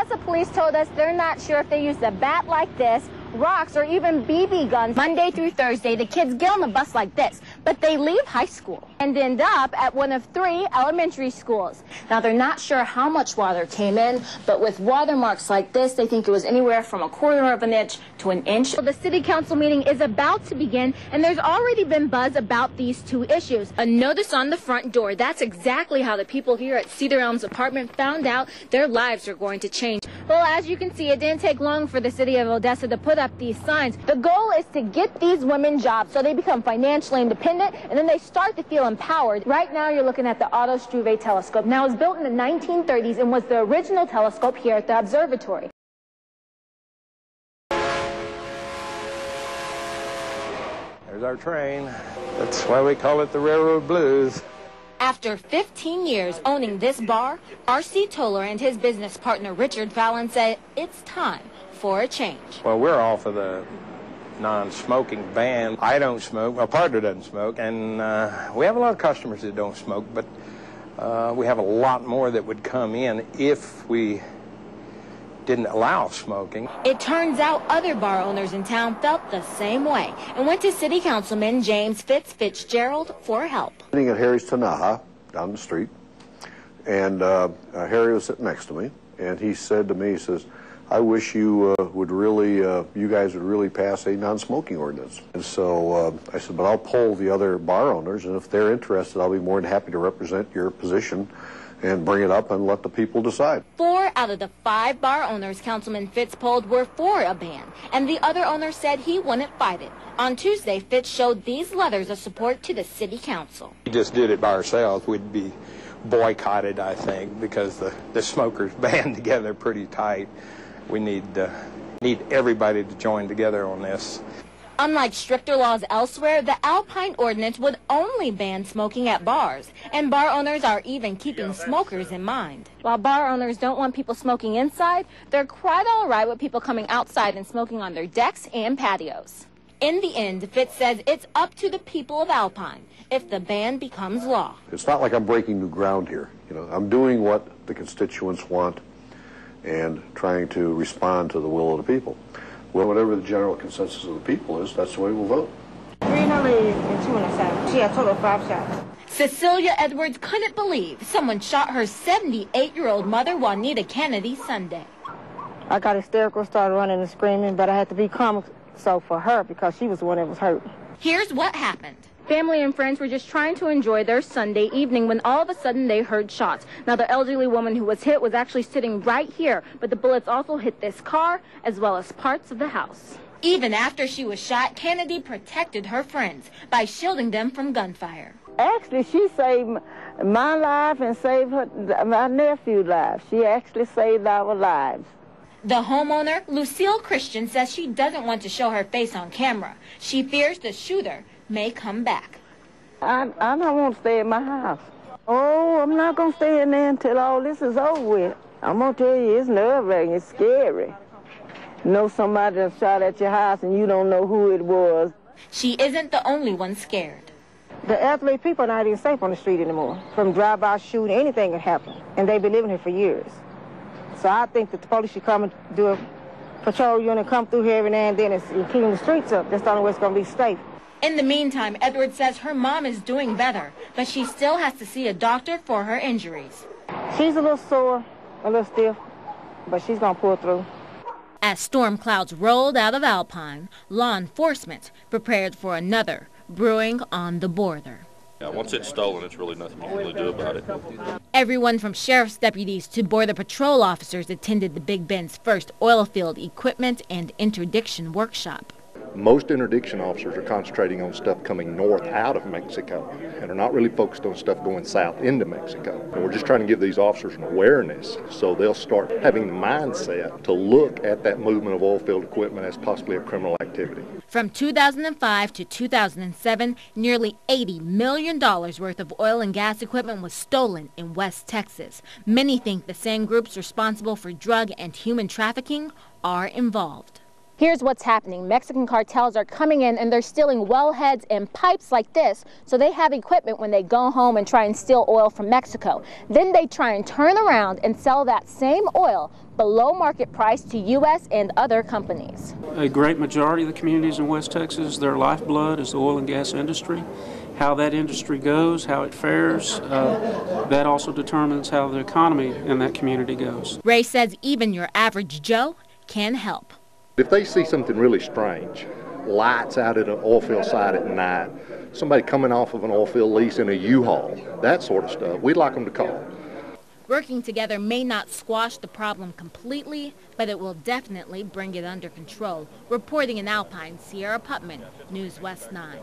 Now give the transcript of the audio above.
Odessa police told us they're not sure if they used a bat like this, rocks, or even BB guns. Monday through Thursday, the kids get on the bus like this, but they leave high school and end up at one of 3 elementary schools. Now, they're not sure how much water came in, but with watermarks like this, they think it was anywhere from 1/4 of an inch to an inch. The city council meeting is about to begin, and there's already been buzz about these 2 issues. A notice on the front door. That's exactly how the people here at Cedar Elms apartment found out their lives are going to change. Well, as you can see, it didn't take long for the city of Odessa to put up these signs. The goal is to get these women jobs so they become financially independent, and then they start to feel empowered. Right now, you're looking at the Otto Struve telescope. Now, it was built in the 1930s and was the original telescope here at the observatory. There's our train. That's why we call it the Railroad Blues. After 15 years owning this bar, R.C. Toller and his business partner Richard Fallon said it's time for a change. Well, we're off of the non-smoking ban. I don't smoke, my partner doesn't smoke, and we have a lot of customers that don't smoke, but we have a lot more that would come in if we didn't allow smoking. It turns out other bar owners in town felt the same way and went to City Councilman James Fitzgerald for help. Sitting at Harry's Tanaha down the street, and Harry was sitting next to me, and he said to me, he says, I wish you would really, you guys would really pass a non-smoking ordinance. And so I said, but I'll poll the other bar owners, and if they're interested, I'll be more than happy to represent your position and bring it up and let the people decide. 4 out of the 5 bar owners Councilman Fitz polled were for a ban, and the other owner said he wouldn't fight it. On Tuesday, Fitz showed these letters of support to the city council. If we just did it by ourselves, we'd be boycotted, I think, because the smokers band together pretty tight. We need everybody to join together on this. Unlike stricter laws elsewhere, the Alpine ordinance would only ban smoking at bars, and bar owners are even keeping smokers in mind. While bar owners don't want people smoking inside, they're quite all right with people coming outside and smoking on their decks and patios. In the end, Fitz says it's up to the people of Alpine if the ban becomes law. It's not like I'm breaking new ground here. You know, I'm doing what the constituents want and trying to respond to the will of the people. Well, whatever the general consensus of the people is, that's the way we'll vote. 3 in her leg and 2 in her side. She had a total of 5 shots. Cecilia Edwards couldn't believe someone shot her 78-year-old mother, Juanita Kennedy, Sunday. I got hysterical, started running and screaming, but I had to be calm so for her because she was the one that was hurt. Here's what happened. Family and friends were just trying to enjoy their Sunday evening when all of a sudden they heard shots. Now, the elderly woman who was hit was actually sitting right here, but the bullets also hit this car as well as parts of the house. Even after she was shot, Kennedy protected her friends by shielding them from gunfire. Actually, she saved my life and saved my nephew's life. She actually saved our lives. The homeowner, Lucille Christian, says she doesn't want to show her face on camera. She fears the shooter may come back. I don't want to stay in my house. Oh, I'm not going to stay in there until all this is over with. I'm going to tell you, it's nerve-wracking, it's scary. You know somebody that shot at your house and you don't know who it was. She isn't the only one scared. The elderly people are not even safe on the street anymore. From drive-by shooting, anything can happen. And they've been living here for years. So I think that the police should come and do a patrol unit, come through here every now and then and clean the streets up. That's the only way it's going to be safe. In the meantime, Edwards says her mom is doing better, but she still has to see a doctor for her injuries. She's a little sore, a little stiff, but she's going to pull through. As storm clouds rolled out of Alpine, law enforcement prepared for another brewing on the border. Yeah, once it's stolen, it's really nothing you can really do about it. Everyone from sheriff's deputies to border patrol officers attended the Big Bend's first oil field equipment and interdiction workshop. Most interdiction officers are concentrating on stuff coming north out of Mexico and are not really focused on stuff going south into Mexico. And we're just trying to give these officers an awareness so they'll start having the mindset to look at that movement of oil field equipment as possibly a criminal activity. From 2005 to 2007, nearly $80 million worth of oil and gas equipment was stolen in West Texas. Many think the same groups responsible for drug and human trafficking are involved. Here's what's happening. Mexican cartels are coming in and they're stealing wellheads and pipes like this, so they have equipment when they go home and try and steal oil from Mexico. Then they try and turn around and sell that same oil below market price to U.S. and other companies. A great majority of the communities in West Texas, their lifeblood is the oil and gas industry. How that industry goes, how it fares, that also determines how the economy in that community goes. Ray says even your average Joe can help. If they see something really strange, lights out at an oil field site at night, somebody coming off of an oil field lease in a U-Haul, that sort of stuff, we'd like them to call. Working together may not squash the problem completely, but it will definitely bring it under control. Reporting in Alpine, Sierra Putman, News West 9.